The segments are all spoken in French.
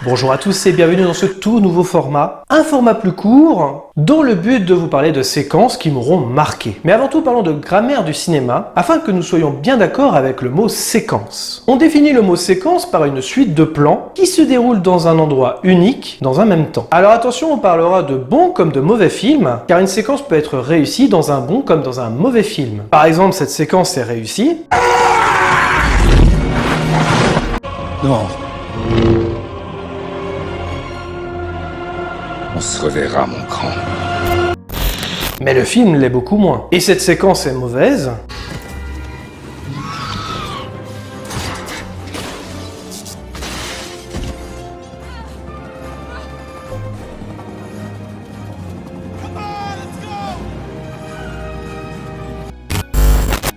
Bonjour à tous et bienvenue dans ce tout nouveau format, un format plus court, dont le but de vous parler de séquences qui m'auront marqué. Mais avant tout, parlons de grammaire du cinéma, afin que nous soyons bien d'accord avec le mot séquence. On définit le mot séquence par une suite de plans qui se déroulent dans un endroit unique, dans un même temps. Alors attention, on parlera de bons comme de mauvais films, car une séquence peut être réussie dans un bon comme dans un mauvais film. Par exemple, cette séquence est réussie. Non. On se reverra, mon grand. Mais le film l'est beaucoup moins. Et cette séquence est mauvaise.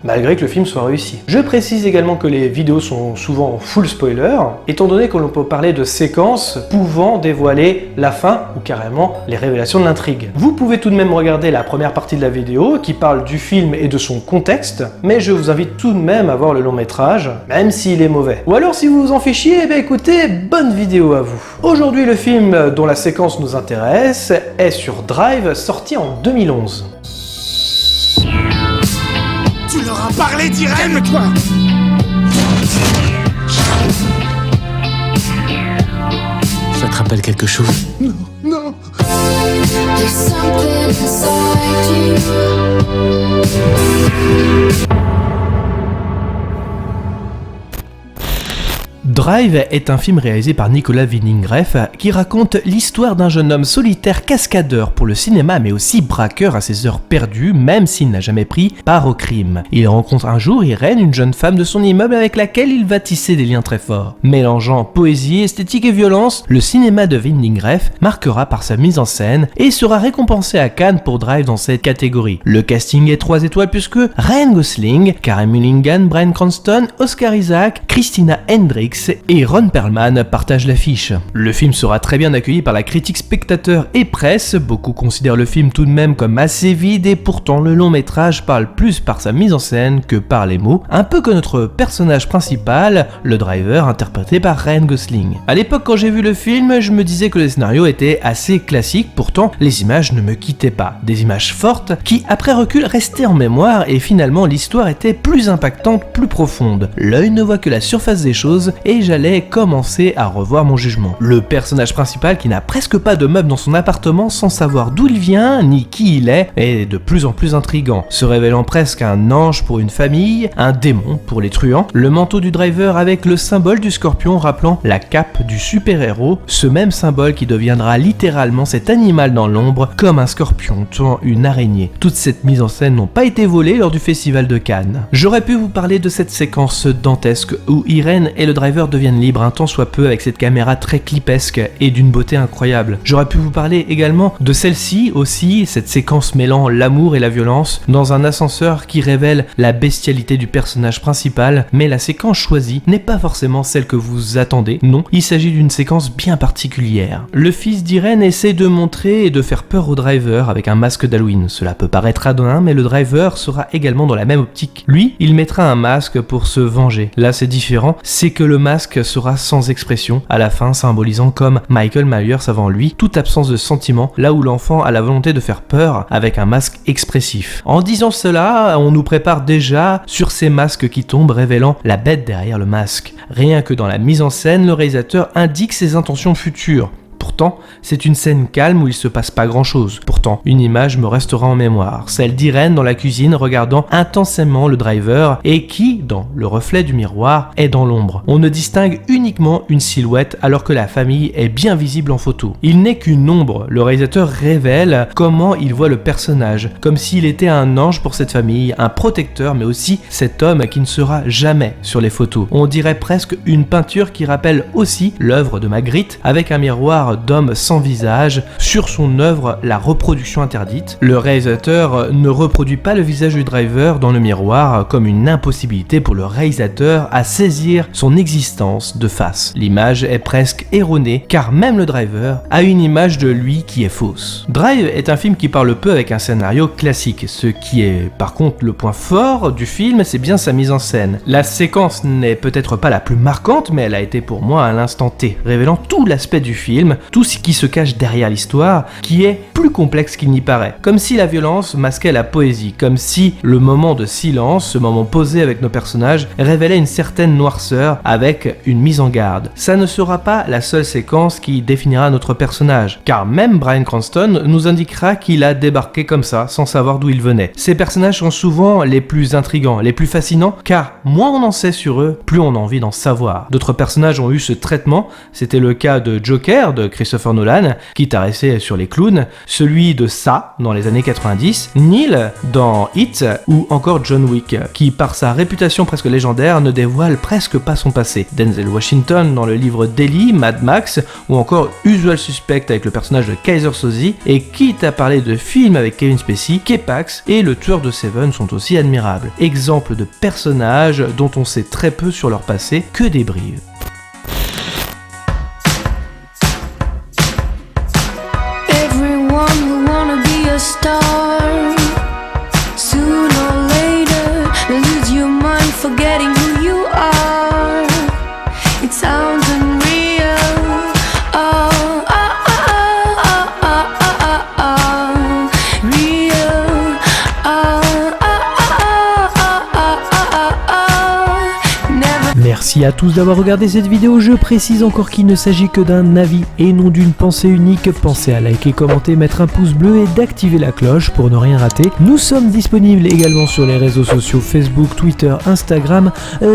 Malgré que le film soit réussi. Je précise également que les vidéos sont souvent full spoiler, étant donné que l'on peut parler de séquences pouvant dévoiler la fin ou carrément les révélations de l'intrigue. Vous pouvez tout de même regarder la première partie de la vidéo qui parle du film et de son contexte, mais je vous invite tout de même à voir le long métrage, même s'il est mauvais. Ou alors si vous vous en fichiez, eh bien écoutez, bonne vidéo à vous. Aujourd'hui le film dont la séquence nous intéresse est sur Drive, sorti en 2011. Tu leur as parlé direct. Calme-toi. Ça te rappelle quelque chose? Non, non. There's something inside you. Drive est un film réalisé par Nicolas Winding Refn qui raconte l'histoire d'un jeune homme solitaire cascadeur pour le cinéma mais aussi braqueur à ses heures perdues même s'il n'a jamais pris part au crime. Il rencontre un jour Irène, une jeune femme de son immeuble avec laquelle il va tisser des liens très forts. Mélangeant poésie, esthétique et violence, le cinéma de Winding Refn marquera par sa mise en scène et sera récompensé à Cannes pour Drive dans cette catégorie. Le casting est 3 étoiles puisque Ryan Gosling, Carey Mulligan, Bryan Cranston, Oscar Isaac, Christina Hendricks et Ron Perlman partagent l'affiche. Le film sera très bien accueilli par la critique, spectateurs et presse. Beaucoup considèrent le film tout de même comme assez vide et pourtant le long métrage parle plus par sa mise en scène que par les mots, un peu que notre personnage principal, le driver interprété par Ryan Gosling. À l'époque quand j'ai vu le film, je me disais que le scénario était assez classique, pourtant les images ne me quittaient pas. Des images fortes qui après recul restaient en mémoire et finalement l'histoire était plus impactante, plus profonde. L'œil ne voit que la surface des choses et j'allais commencer à revoir mon jugement. Le personnage principal qui n'a presque pas de meubles dans son appartement sans savoir d'où il vient ni qui il est de plus en plus intriguant, se révélant presque un ange pour une famille, un démon pour les truands, le manteau du driver avec le symbole du scorpion rappelant la cape du super-héros, ce même symbole qui deviendra littéralement cet animal dans l'ombre comme un scorpion tuant une araignée. Toute cette mise en scène n'ont pas été volées lors du festival de Cannes. J'aurais pu vous parler de cette séquence dantesque où Irène et le driver deviennent libres un tant soit peu avec cette caméra très clipesque et d'une beauté incroyable. J'aurais pu vous parler également de celle-ci aussi, cette séquence mêlant l'amour et la violence dans un ascenseur qui révèle la bestialité du personnage principal, mais la séquence choisie n'est pas forcément celle que vous attendez, non, il s'agit d'une séquence bien particulière. Le fils d'Irène essaie de montrer et de faire peur au driver avec un masque d'Halloween. Cela peut paraître anodin, mais le driver sera également dans la même optique. Lui, il mettra un masque pour se venger. Là c'est différent, c'est que le masque sera sans expression, à la fin symbolisant comme Michael Myers avant lui, toute absence de sentiment, là où l'enfant a la volonté de faire peur avec un masque expressif. En disant cela, on nous prépare déjà sur ces masques qui tombent révélant la bête derrière le masque. Rien que dans la mise en scène, le réalisateur indique ses intentions futures. Pourtant, c'est une scène calme où il se passe pas grand chose. Pourtant, une image me restera en mémoire. Celle d'Irène dans la cuisine regardant intensément le driver et qui, dans le reflet du miroir, est dans l'ombre. On ne distingue uniquement une silhouette alors que la famille est bien visible en photo. Il n'est qu'une ombre. Le réalisateur révèle comment il voit le personnage, comme s'il était un ange pour cette famille, un protecteur, mais aussi cet homme qui ne sera jamais sur les photos. On dirait presque une peinture qui rappelle aussi l'œuvre de Magritte avec un miroir d'homme sans visage sur son œuvre La reproduction interdite. Le réalisateur ne reproduit pas le visage du driver dans le miroir comme une impossibilité pour le réalisateur à saisir son existence de face. L'image est presque erronée car même le driver a une image de lui qui est fausse. Drive est un film qui parle peu avec un scénario classique. Ce qui est par contre le point fort du film, c'est bien sa mise en scène. La séquence n'est peut-être pas la plus marquante, mais elle a été pour moi à l'instant T, révélant tout l'aspect du film, tout ce qui se cache derrière l'histoire, qui est plus complexe qu'il n'y paraît. Comme si la violence masquait la poésie, comme si le moment de silence, ce moment posé avec nos personnages, révélait une certaine noirceur avec une mise en garde. Ça ne sera pas la seule séquence qui définira notre personnage, car même Bryan Cranston nous indiquera qu'il a débarqué comme ça, sans savoir d'où il venait. Ces personnages sont souvent les plus intrigants, les plus fascinants, car moins on en sait sur eux, plus on a envie d'en savoir. D'autres personnages ont eu ce traitement, c'était le cas de Joker de Christopher Nolan, qui tarissait sur les clowns, celui de Sa dans les années 90, Neil dans It, ou encore John Wick, qui par sa réputation presque légendaire ne dévoile presque pas son passé. Denzel Washington dans le livre Delhi, Mad Max, ou encore Usual Suspect avec le personnage de Kaiser Soze, et quitte à parler de films avec Kevin Spacey, K-Pax et le tueur de Seven sont aussi admirables. Exemples de personnages dont on sait très peu sur leur passé, que des brives. Everyone will wanna be a star. Sooner or later, lose your mind forgetting who you are. It sounds unreal. Oh, oh, oh, oh, oh, oh, oh, oh. Real. Oh, oh, oh, oh, oh, oh, oh. Never. Merci à tous d'avoir regardé cette vidéo, je précise encore qu'il ne s'agit que d'un avis et non d'une pensée unique. Pensez à liker, commenter, mettre un pouce bleu et d'activer la cloche pour ne rien rater. Nous sommes disponibles également sur les réseaux sociaux Facebook, Twitter, Instagram.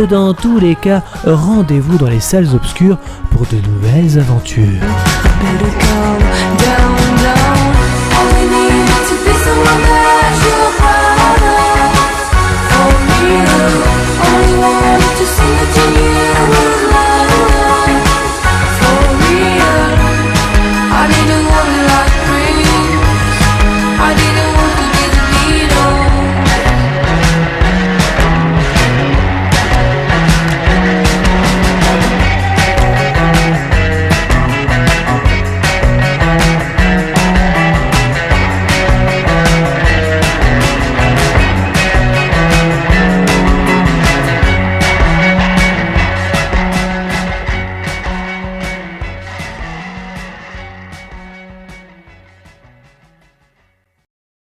Dans tous les cas, rendez-vous dans les salles obscures pour de nouvelles aventures. Better call